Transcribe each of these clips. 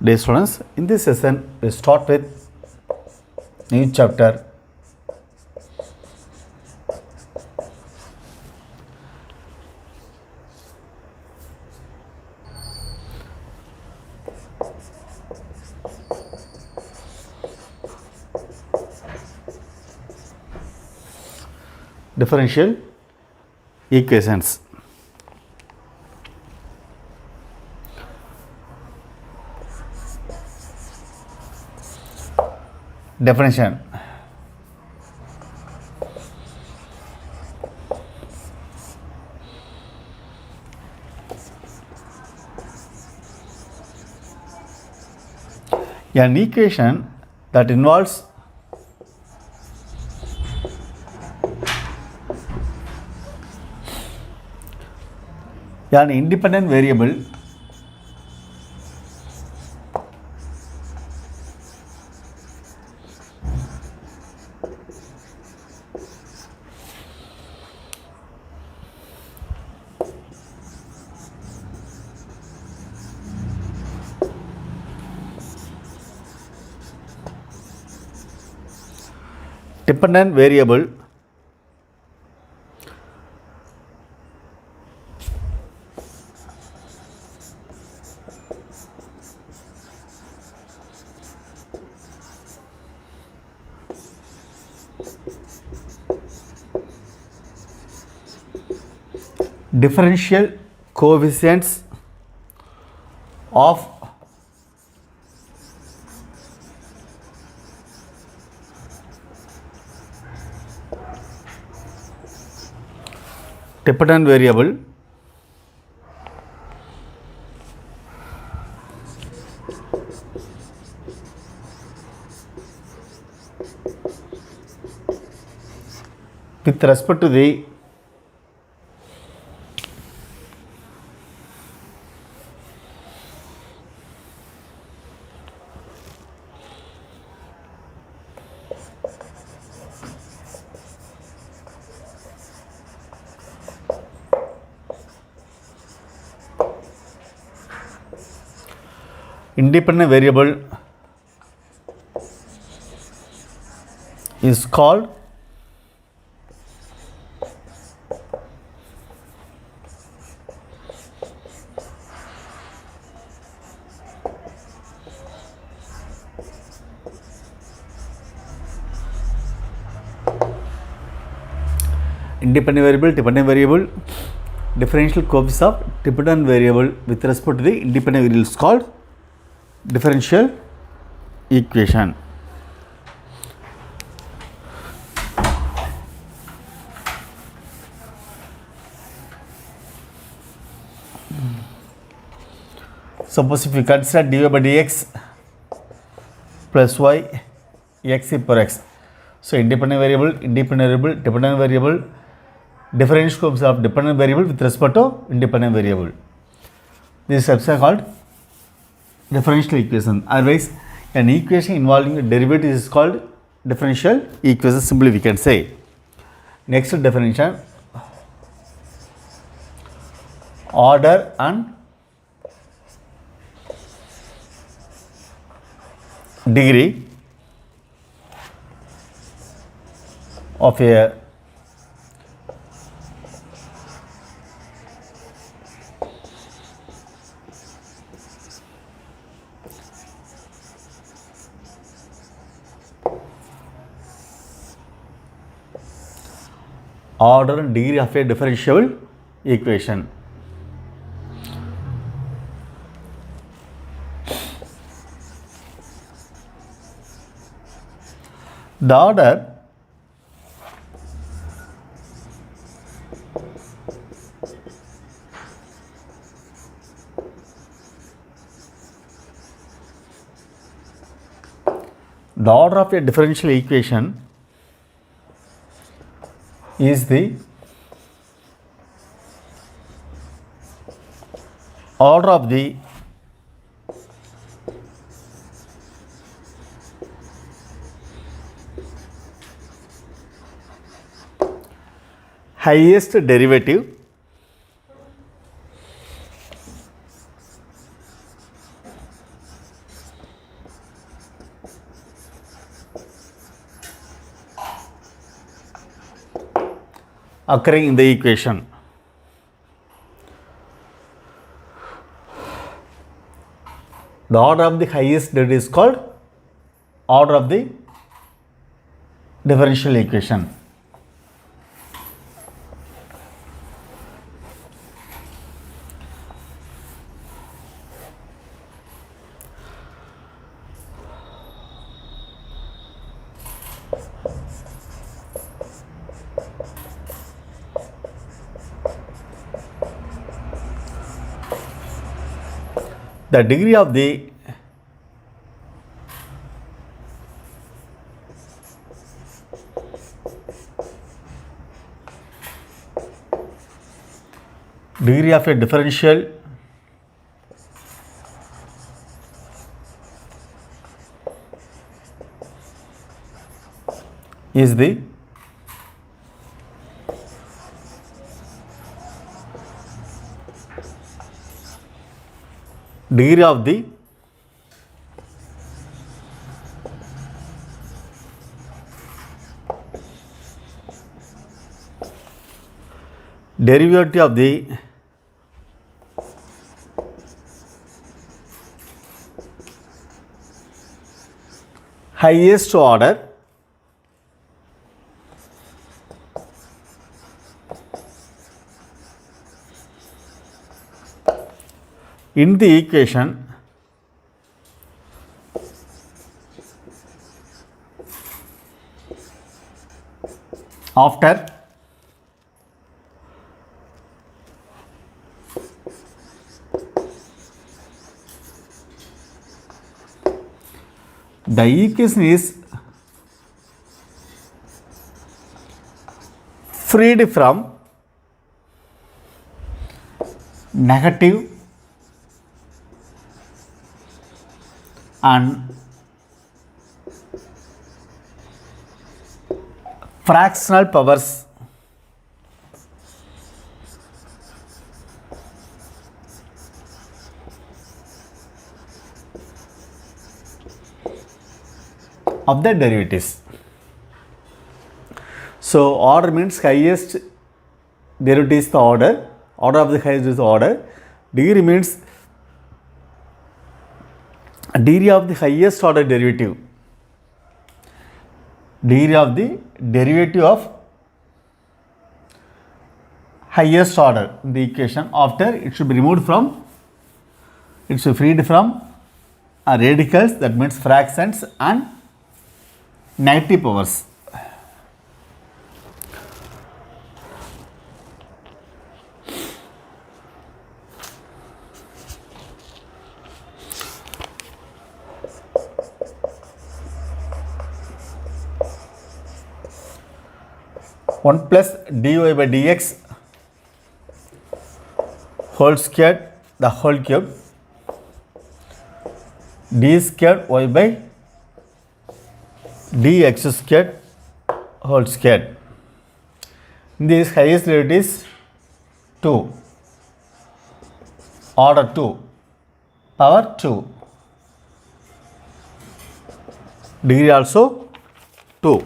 Dear students, in this session we start with new chapter differential equations. Definition. An equation that involves an independent variable dependent variable differential coefficients of dependent variable with respect to the independent variable is called independent variable, dependent variable, differential coefficients of dependent variable with respect to the independent variable is called differential equation. Suppose if you consider dy by dx plus y x e power x. So independent variable, dependent variable, differential coefficients of dependent variable with respect to independent variable. These steps are called differential equation. Otherwise, an equation involving a derivative is called differential equation. Simply we can say. Next definition: order and degree of a order and degree of a differential equation. The order of a differential equation is the order of the highest derivative occurring in the equation. The order of the highest derivative is called order of the differential equation. The degree of the degree of a differential is the degree of the derivative of the highest order in the equation after the equation is freed from negative and fractional powers of the derivatives. So order means highest derivative is the order of the highest is the order. Degree means degree of the highest order derivative. Degree of the derivative of highest order in the equation after it should be removed from, it should be freed from radicals, that means fractions and negative powers. One plus dy by dx whole squared the whole cube d squared y by dx squared whole squared. This highest derivative is 2, order 2, power 2, degree also 2.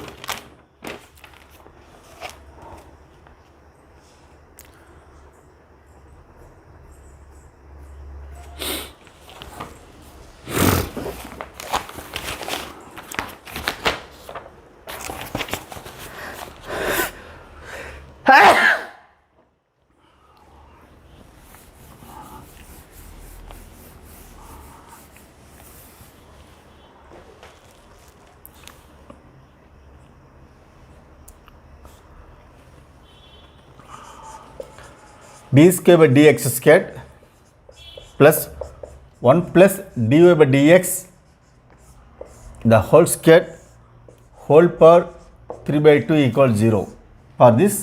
d square by dx squared plus 1 plus dy by dx the whole squared whole power 3 by 2 equals 0. For this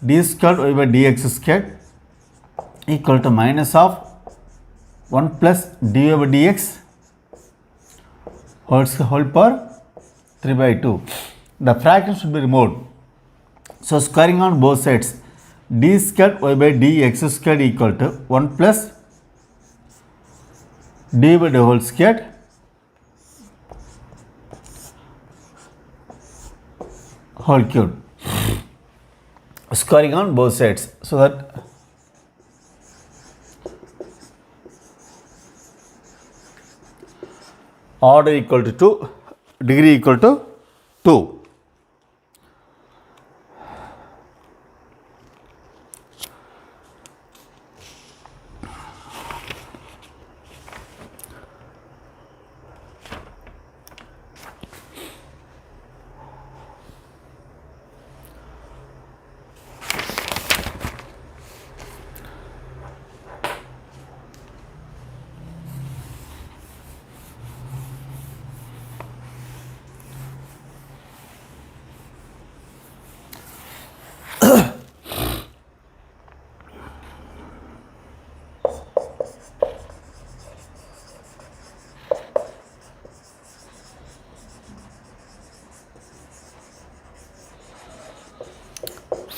d squared y by dx squared equal to minus of 1 plus dy by dx whole power 3 by 2. The fraction should be removed. So squaring on both sides, d squared y by dx squared equal to 1 plus dy by the whole squared whole cube. squaring on both sides, so that order equal to 2, degree equal to 2.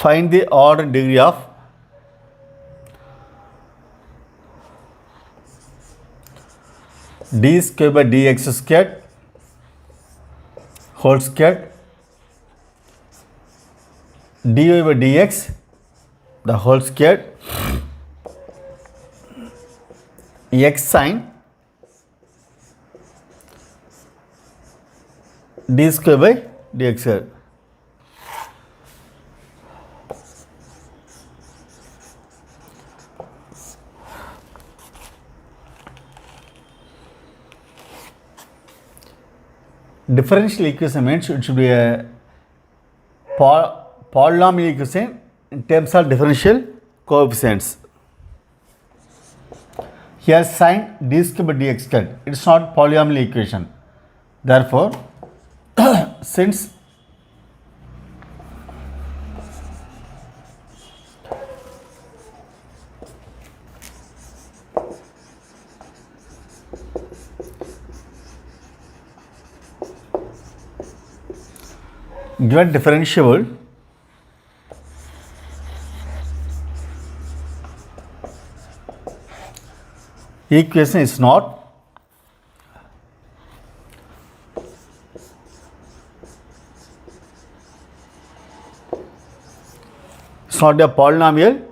Find the order degree of d square by dx square whole square dy by dx the whole square x sin d square by dx square. Differential equation means it should be a polynomial equation in terms of differential coefficients. Here sin d square by dx square, it is not polynomial equation. Therefore, since given differentiable equation is not a polynomial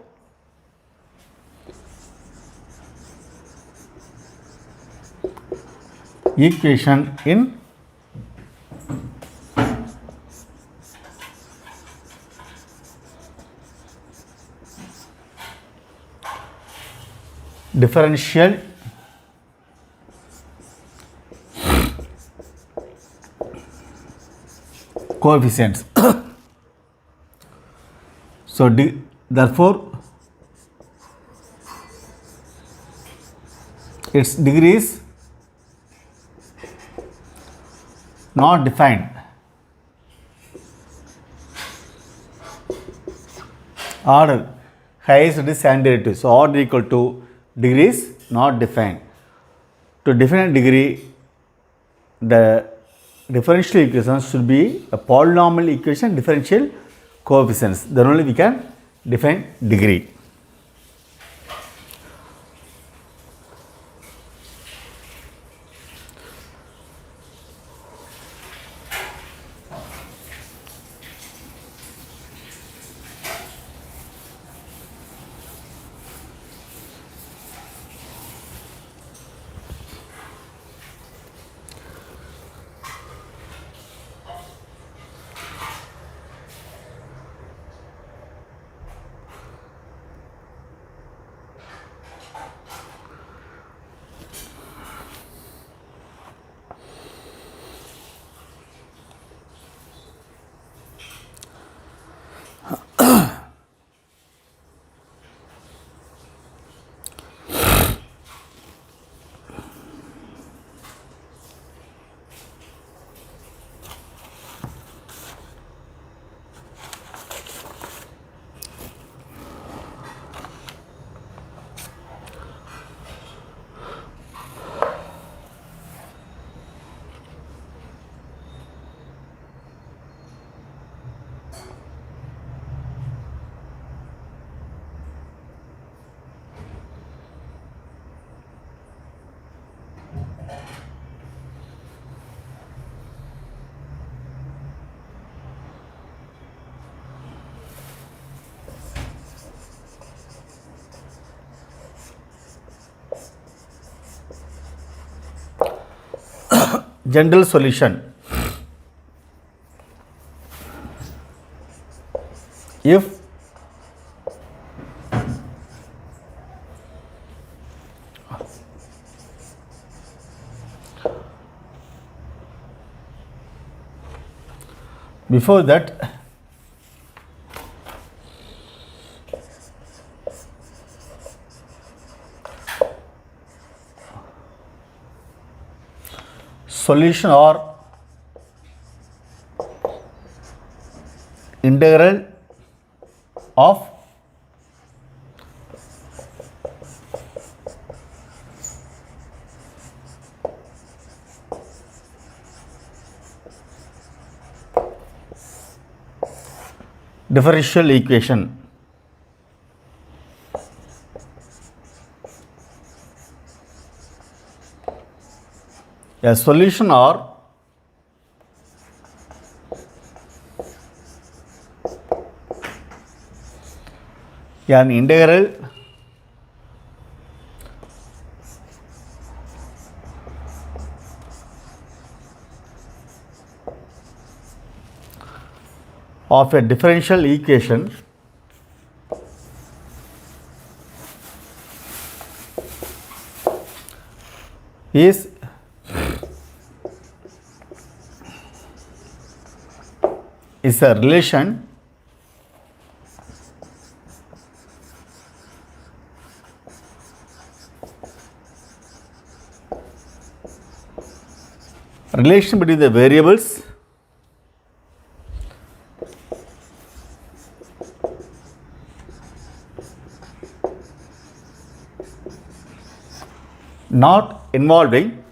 equation in differential coefficients. So therefore its degree is not defined. Order highest is and derivative. So order equal to degree is not defined. To define a degree, the differential equation should be a polynomial equation differential coefficients. Then only we can define degree. general solution. If before that solution or integral of differential equation. A solution or an integral of a differential equation is a relation between the variables not involving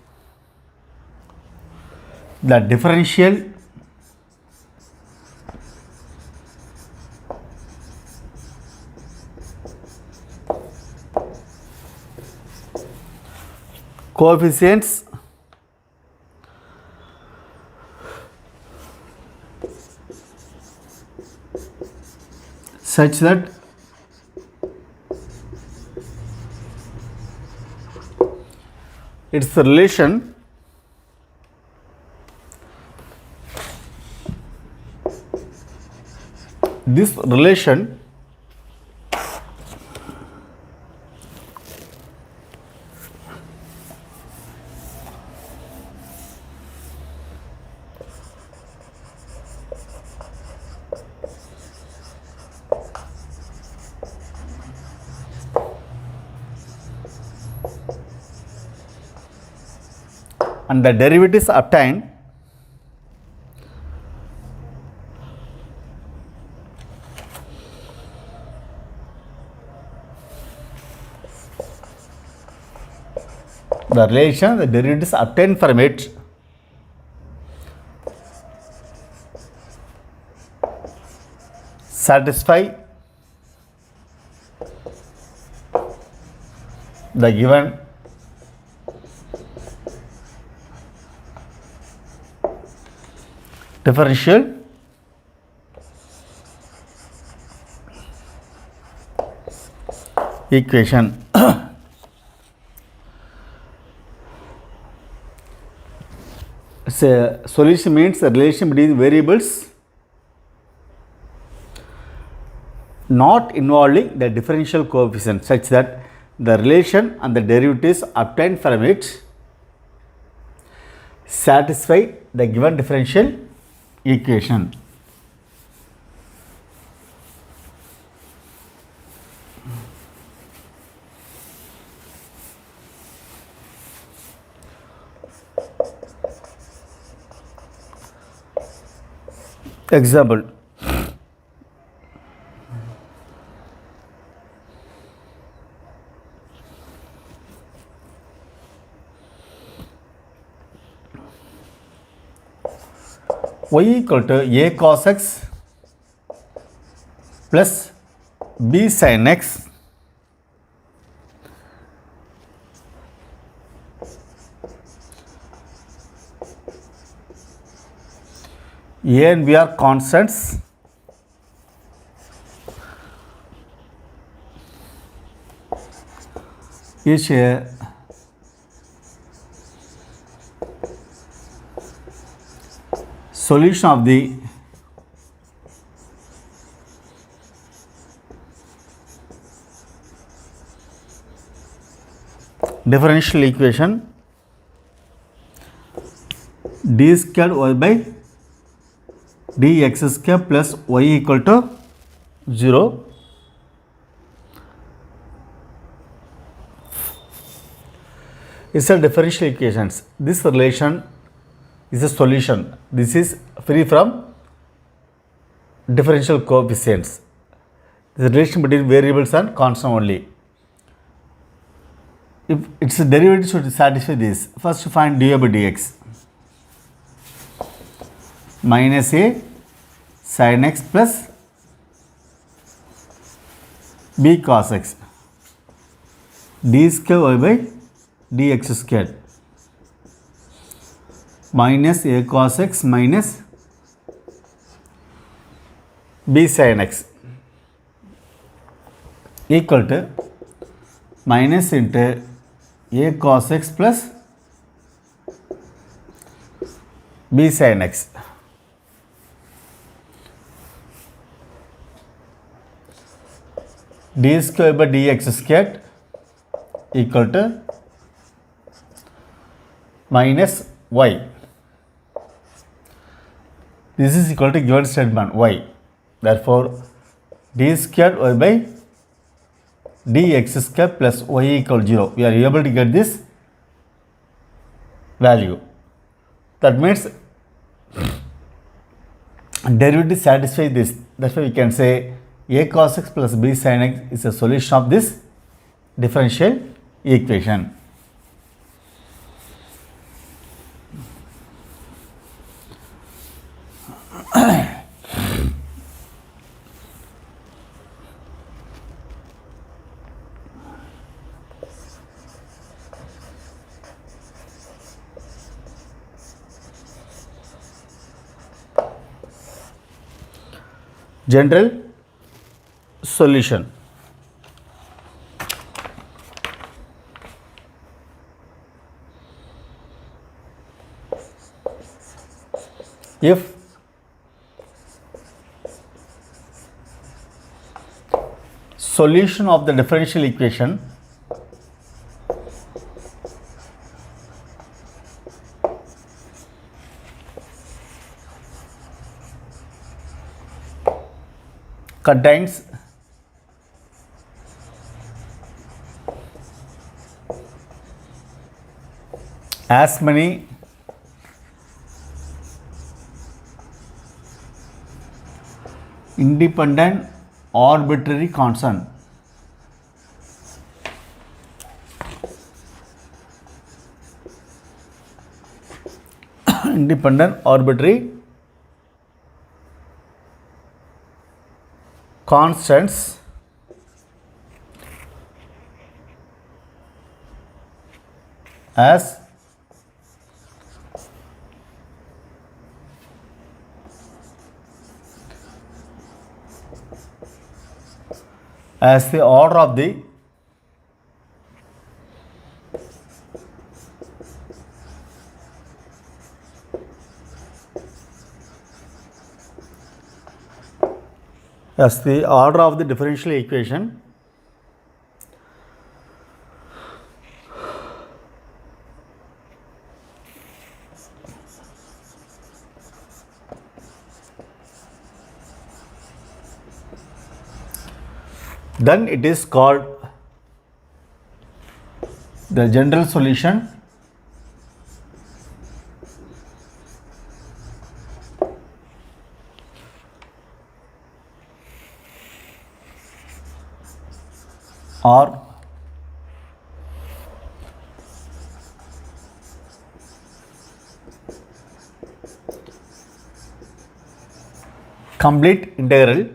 the differential coefficients such that its relation this relation and the derivatives obtained the relation, the derivatives obtained from it satisfy the given differential equation. So, solution means the relation between variables not involving the differential coefficient such that the relation and the derivatives obtained from it satisfy the given differential equation. Example, y equal to a cos x plus b sin x a and b are constants each solution of the differential equation d squared y by dx square plus y equal to 0 is a differential equations. This relation is a solution. This is free from differential coefficients. The relation between variables and constant only. If its derivative should satisfy this, first find dy by dx minus a sin x plus b cos x d square y by dx squared minus a cos x minus b sin x equal to minus into a cos x plus b sin x. D square by dx squared equal to minus y. This is equal to given statement y. Therefore, d squared y by dx square plus y equal 0. We are able to get this value. That means derivative satisfy this. That's why we can say a cos x plus b sin x is a solution of this differential equation. General solution. If solution of the differential equation contains as many independent arbitrary constant independent arbitrary constants as the order of the differential equation then it is called the general solution or complete integral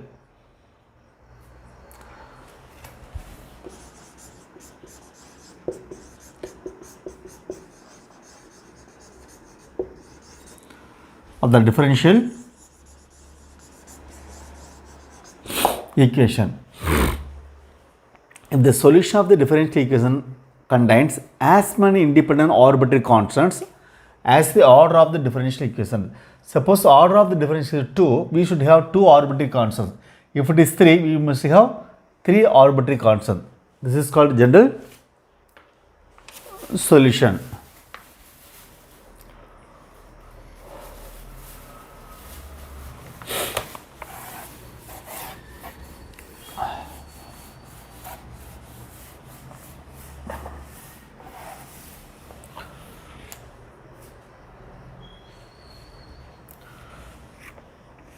of the differential equation. If the solution of the differential equation contains as many independent arbitrary constants as the order of the differential equation. Suppose the order of the differential is 2, we should have 2 arbitrary constants. If it is 3, we must have 3 arbitrary constants. This is called general solution.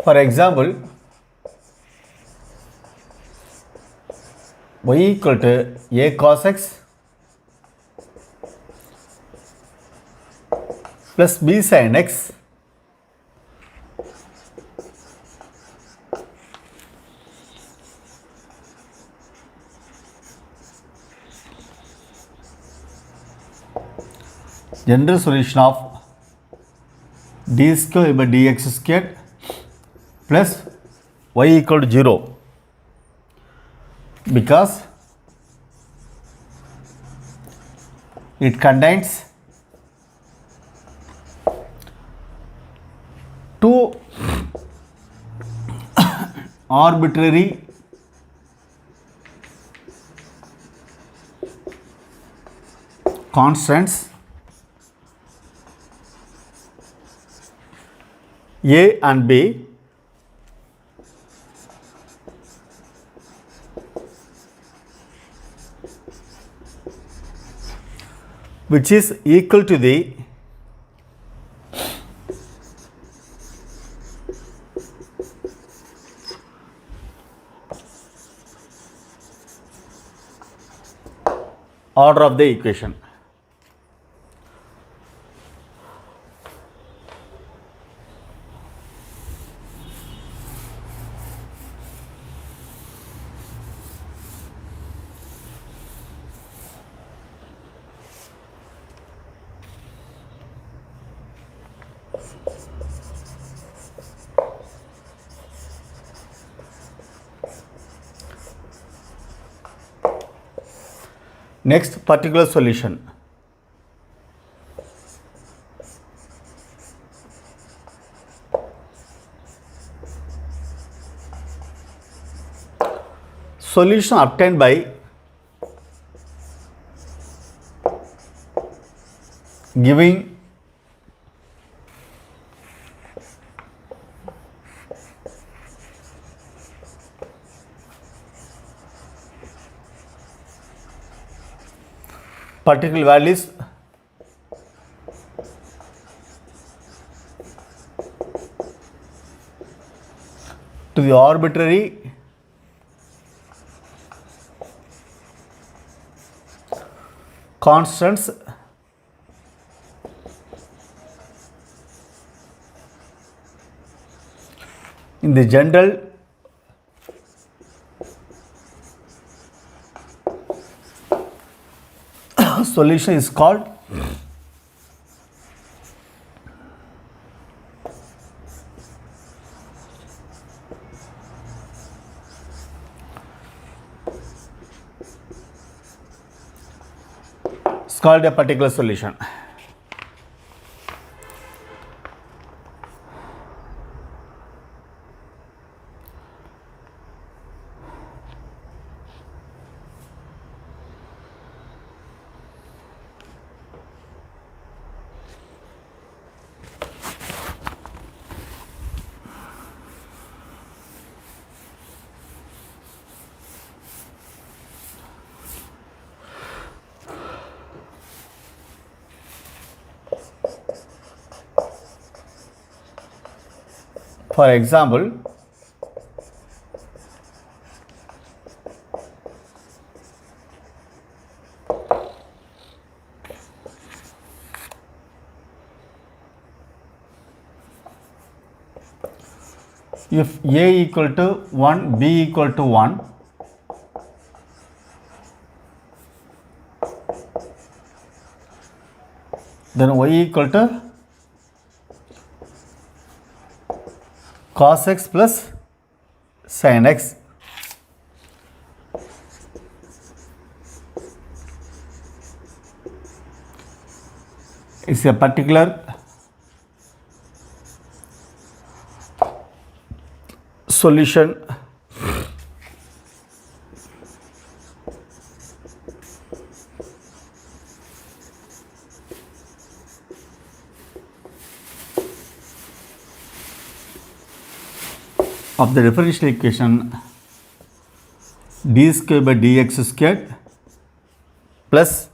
For example, y equal to a cos x plus b sin x general solution of d square by dx squared plus y equal to 0, because it contains two arbitrary constants a and b, which is equal to the order of the equation. Next, particular solution. Solution obtained by giving particular values to the arbitrary constants in the general solution is called a particular solution. For example, if a equal to 1, b equal to 1, then y equal to cos x plus sin x. Is a particular solution of the differential equation d square by dx squared plus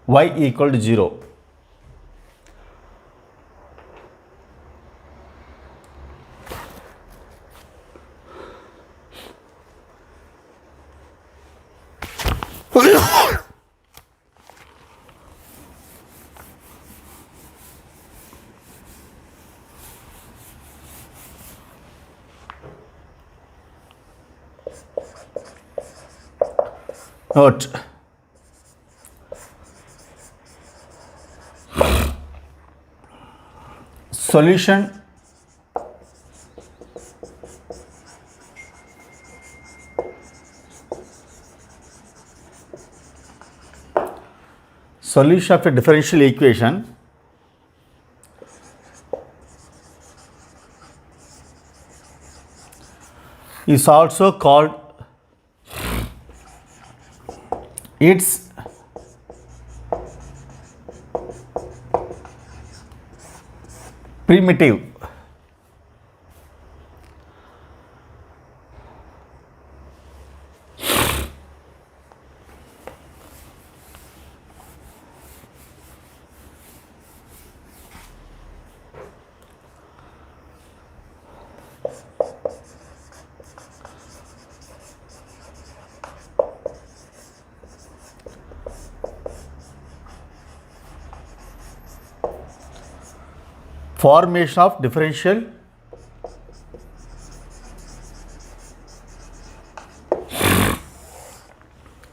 y equal to 0. Note, solution of a differential equation is also called its primitive. Formation of differential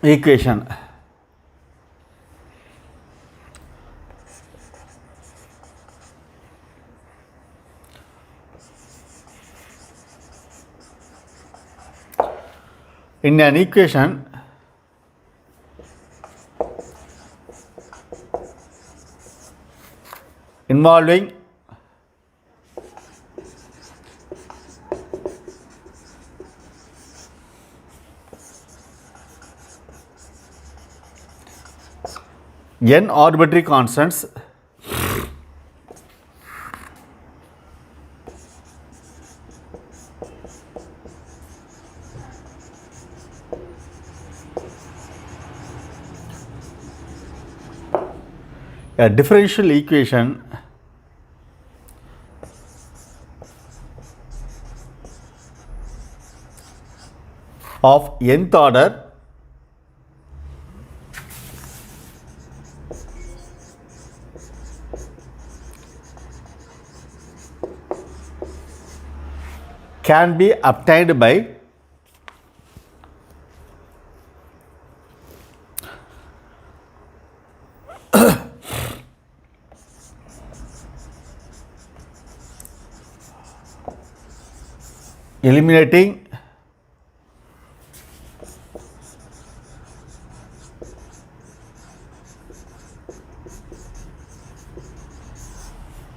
equation. In an equation, involving n arbitrary constants a differential equation of nth order can be obtained by eliminating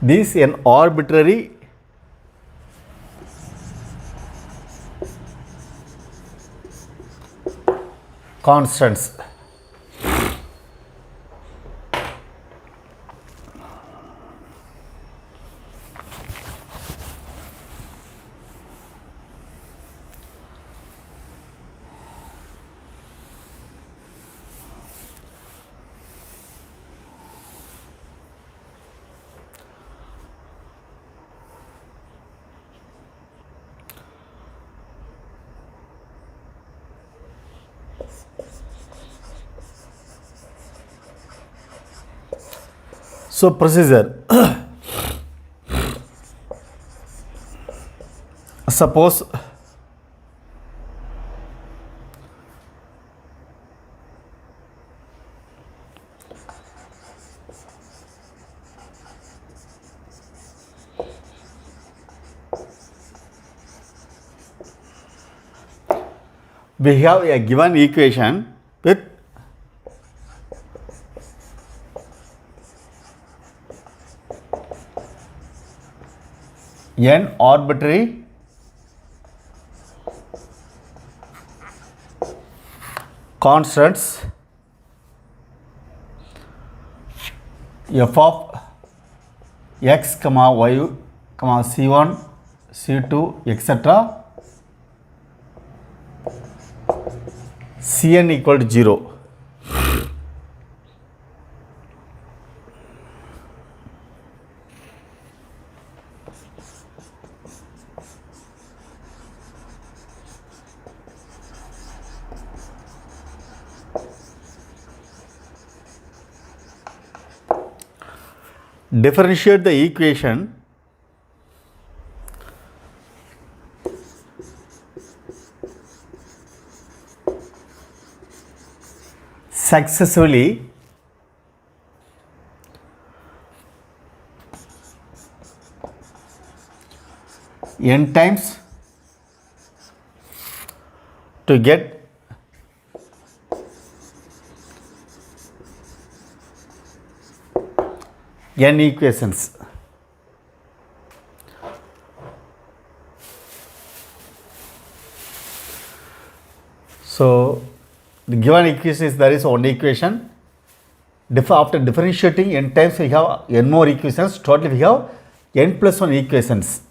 these n arbitrary constants. So procedure. Suppose we have a given equation with n arbitrary constants f of x comma y comma c1 c2 etc cn equal to 0. Differentiate the equation successively n times to get n equations. So the given equation is there is one equation. After differentiating n times we have n more equations. Totally we have n plus 1 equations.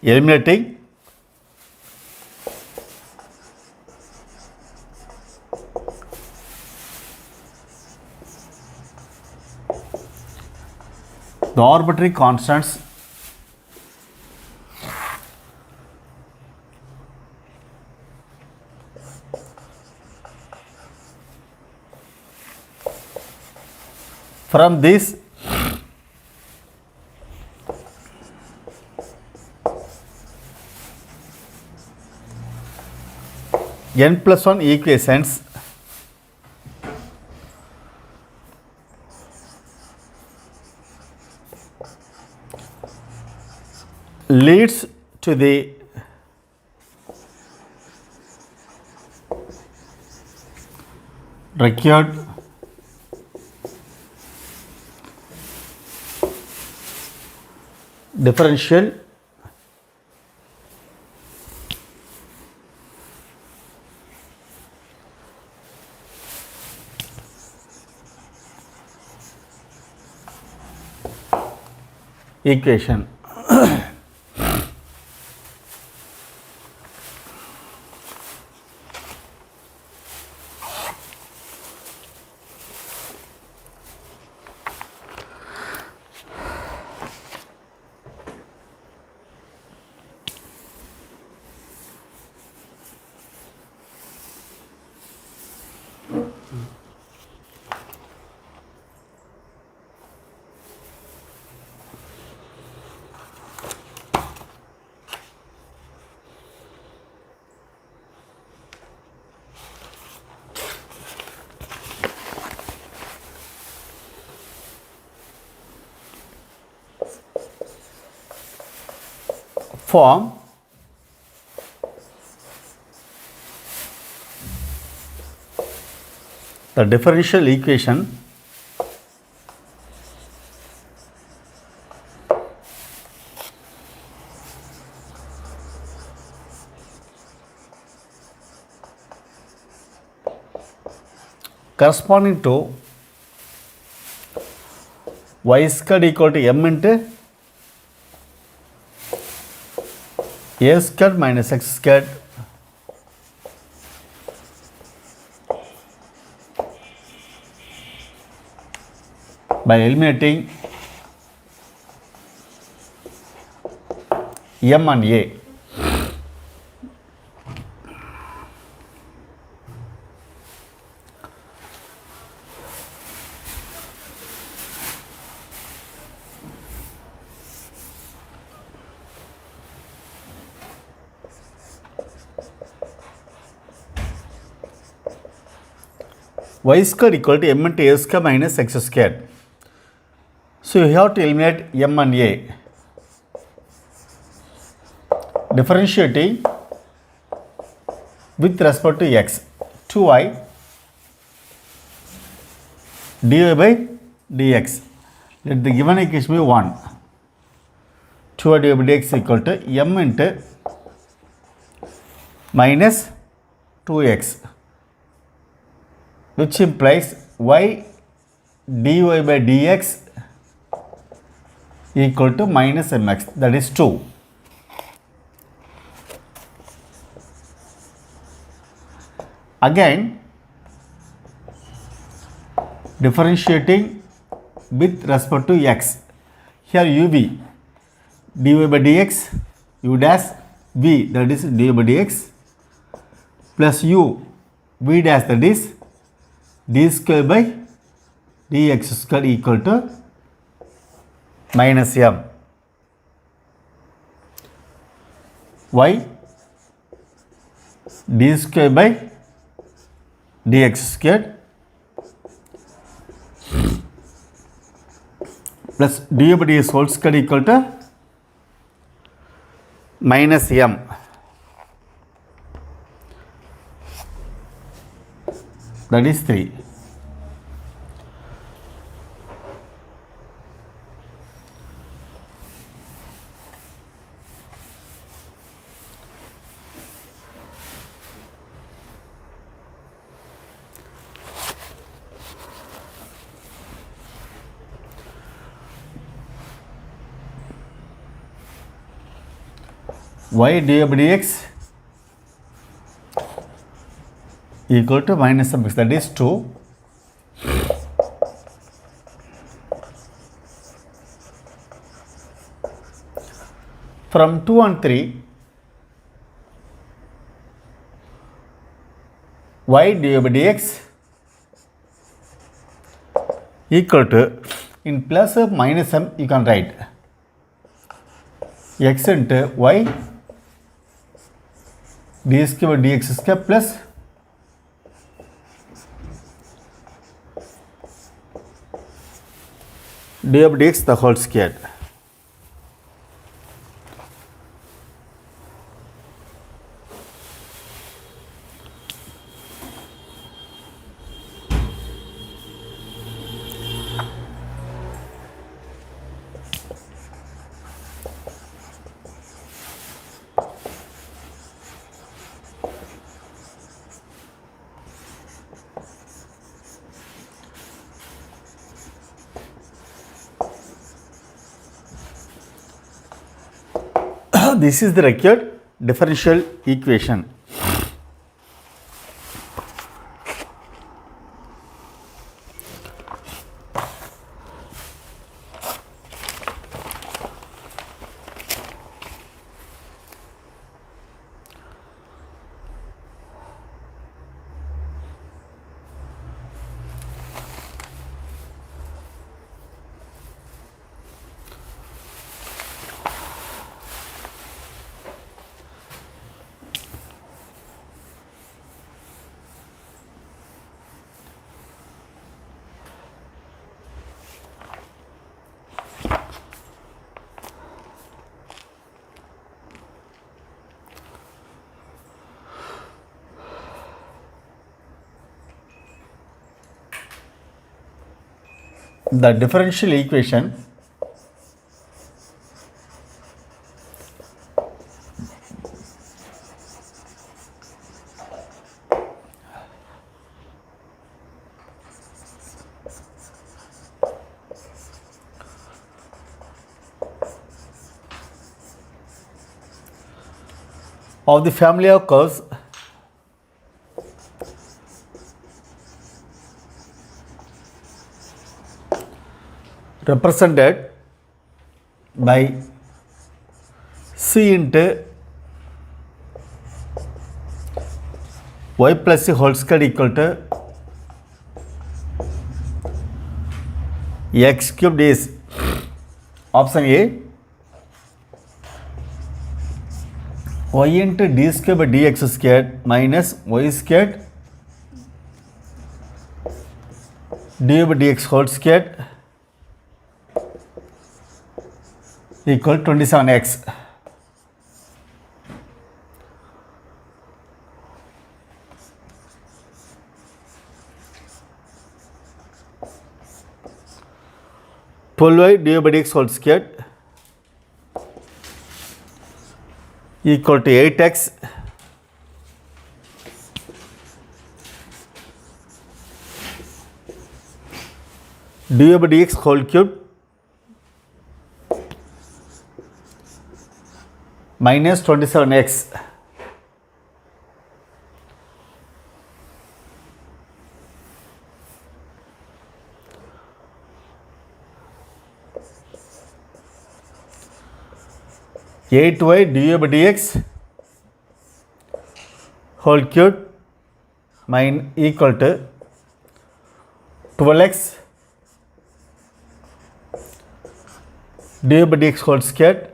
Eliminating the arbitrary constants from this n plus 1 equations leads to the required differential equation. Form the differential equation corresponding to y squared equal to m into a squared minus x squared by eliminating m and a. Y squared equal to m into a squared minus x squared. So you have to eliminate m and a. Differentiating with respect to x, 2y dy by dx. Let the given equation be 1. 2y dy by dx equal to m into minus 2x, which implies y dy by dx equal to minus mx, that is 2. Again, differentiating with respect to x. Here uv dy by dx, u dash v, that is dy by dx, plus u v dash, that is d square by dx square equal to minus m. Y d square by dx square plus dy by dx whole square equal to minus m. That is 3. Y dy by dx equal to minus mx, that is 2. From 2 and 3, y dy by dx equal to, in plus or minus m you can write x into y d square by dx square plus dy by dx the whole square. This is the required differential equation. The differential equation of the family of curves represented by c into y plus c whole square equal to x cubed is option A, y into d square by dx squared minus y squared dy by dx whole squared equal 27x. Twelve y divided by dx whole squared equal to 8x divided by dx whole cube minus 27x. Eight y divided by dx whole cube equal to 12x divided by dx whole squared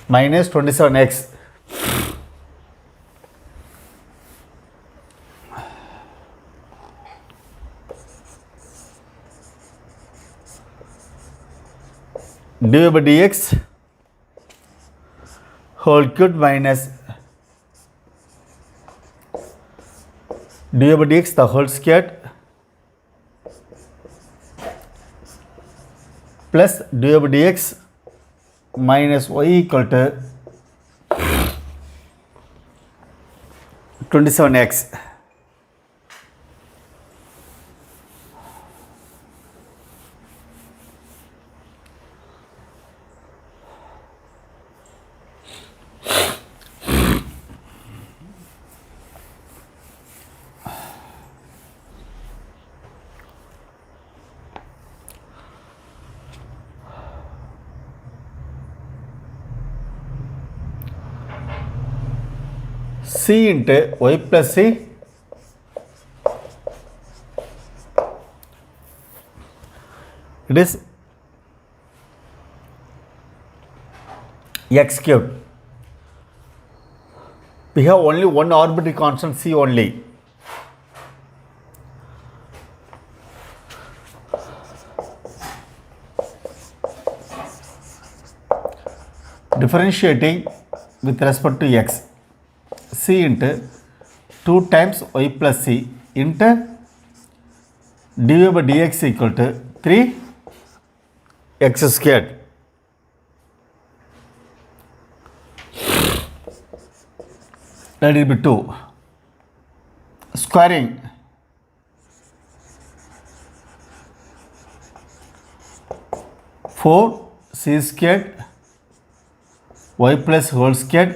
minus 27x. Divided by dx whole cube minus divided by dx the whole squared plus divided by dx minus y equal to 27x. C into y plus c it is x cubed. We have only one arbitrary constant c only. Differentiating with respect to x, c into 2 times y plus c into divided by dx equal to 3x squared. That will be 2. Squaring four c squared y plus whole squared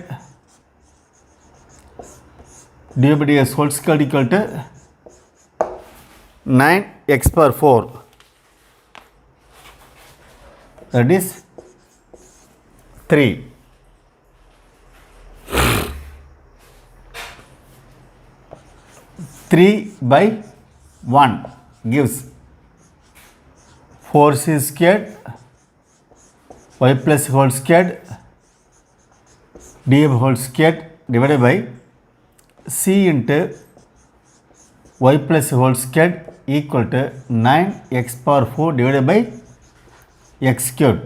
divided by dx whole squared equal to 9x power 4. That is 3. Three by 1 gives 4c squared y plus whole squared df whole squared divided by c into y plus whole squared equal to 9x power 4 divided by x cubed,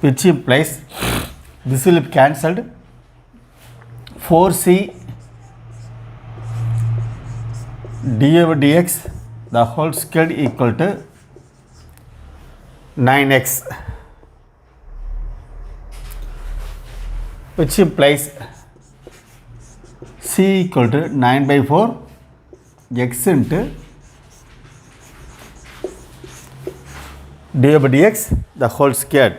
which implies this will be cancelled. 4c divided by dx the whole squared equal to 9x, which implies c equal to 9 by 4 x into divided by dx the whole squared.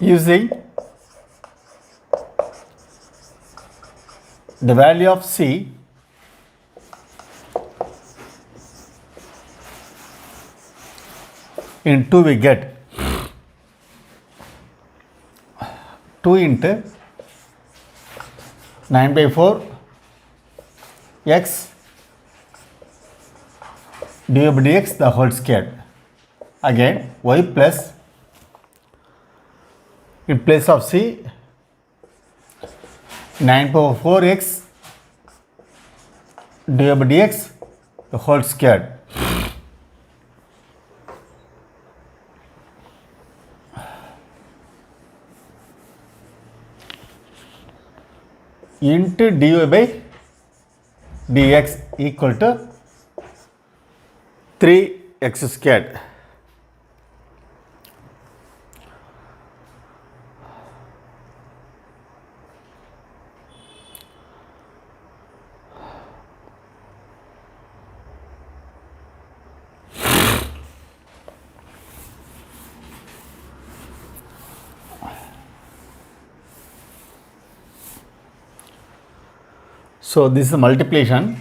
Using the value of c in 2 we get 2 into 9 by 4 x divided by dx the whole square. Again y plus, in place of c, 9 power 4x divided by dx the whole square. Into dy by dx equal to 3x squared. So this is a multiplication.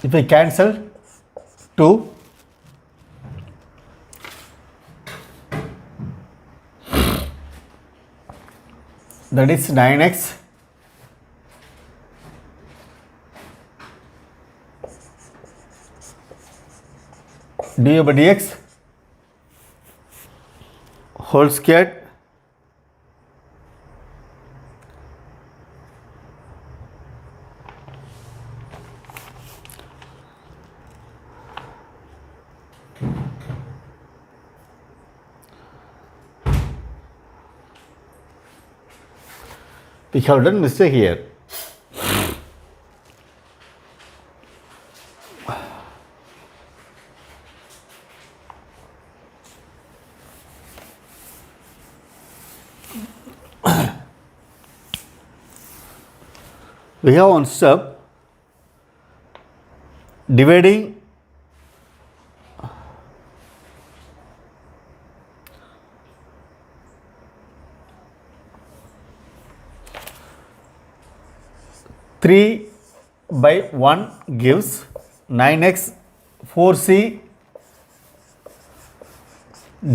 If I cancel 2, that is 9x dy by dx whole squared we have done mistake here. We have one step dividing three by 1 gives 9x 4c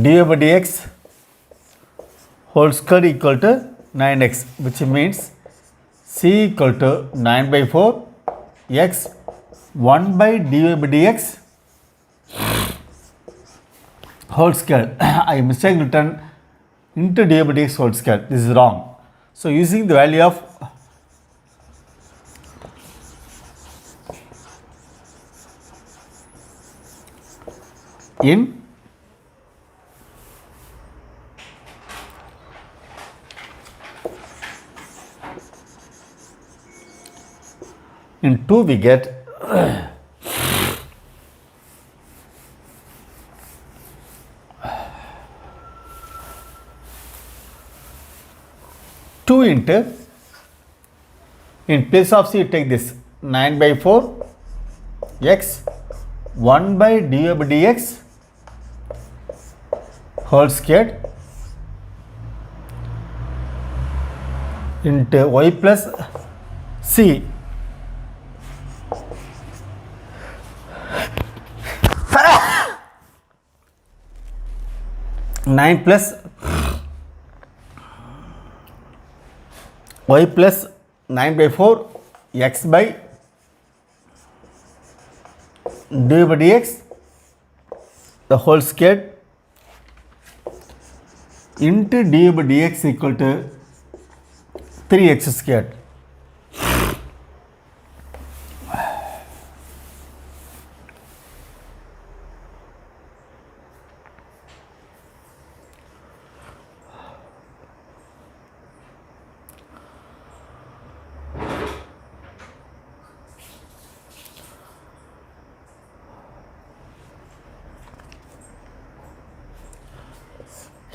dy by dx whole square equal to 9x, which means c equal to 9 by 4 x 1 by dy by dx whole square. I mistakenly written into dy by dx whole square. This is wrong. So using the value of in in 2 we get 2 into, in place of c you take this 9 by 4 x 1 by dy by dx whole squared into y plus c nine plus y plus 9 by 4 x by dy by dx the whole squared into dy by dx equal to 3x squared.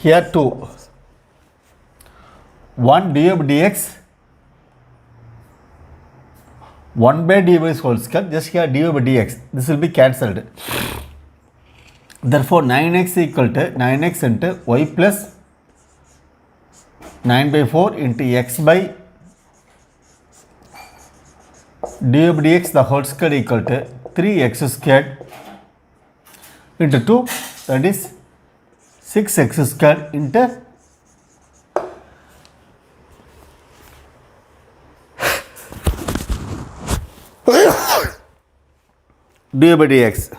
Here 2 1 dy by dx 1 by dy by whole square, just here dy by dx, this will be cancelled. Therefore 9x equal to 9x into y plus 9 by 4 into x by dy by dx the whole square equal to 3x squared into 2, that is 6x squared into dy by dx.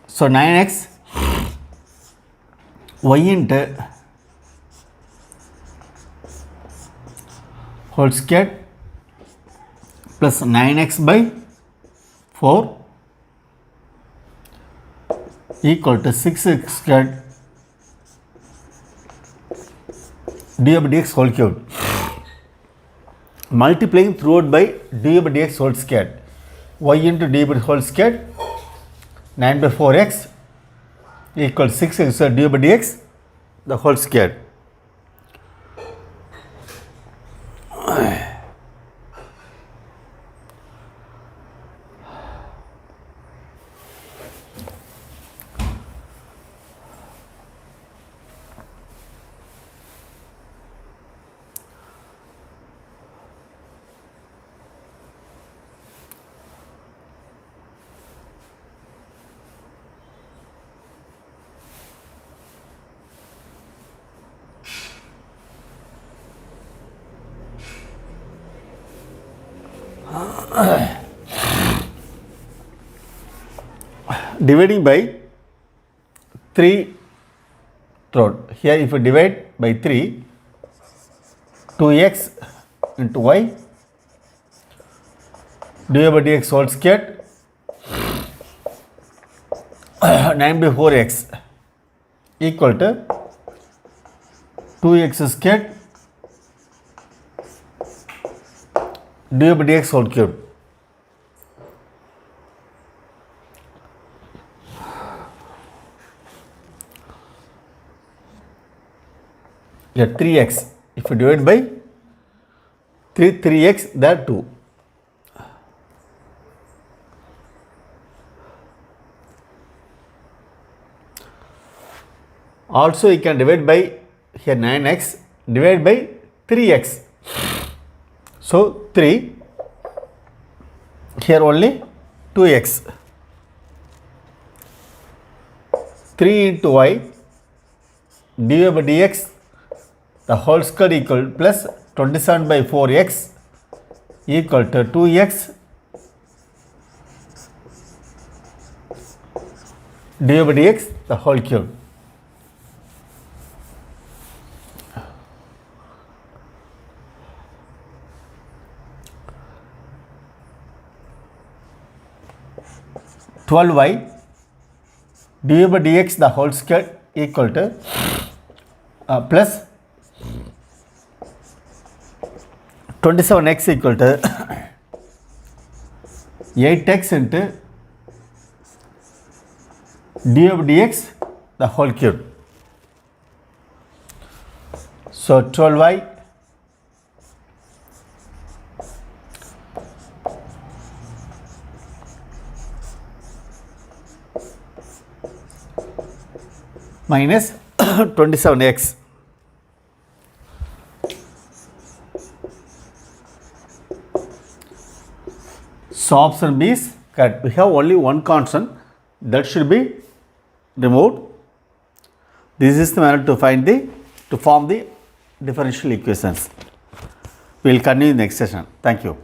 So 9x y into whole squared plus 9x by 4 equal to 6x squared dy by dx whole cubed. Multiplying throughout by dy by dx whole squared. Y into dy by whole squared 9 by 4x equals 6x squared dy by dx the whole squared. Dividing by 3 throughout. Here if you divide by 3, 2x into y dy by dx whole squared 9 by 4x equal to 2x squared dy by dx whole cubed. Here 3x, if you divide by 3x, that 2. Also you can divide by here 9x, divide by 3x. So 3, here only 2x. 3 into y dy by dx the whole square equal plus 27 by 4x equal to 2x dy by dx the whole cube. y dy by dx the whole square equal to plus 27x equal to 8x into dy by dx the whole cube. So 12y minus 27x. So option B is correct. We have only one constant that should be removed. This is the manner to form the differential equations. We will continue in the next session. Thank you.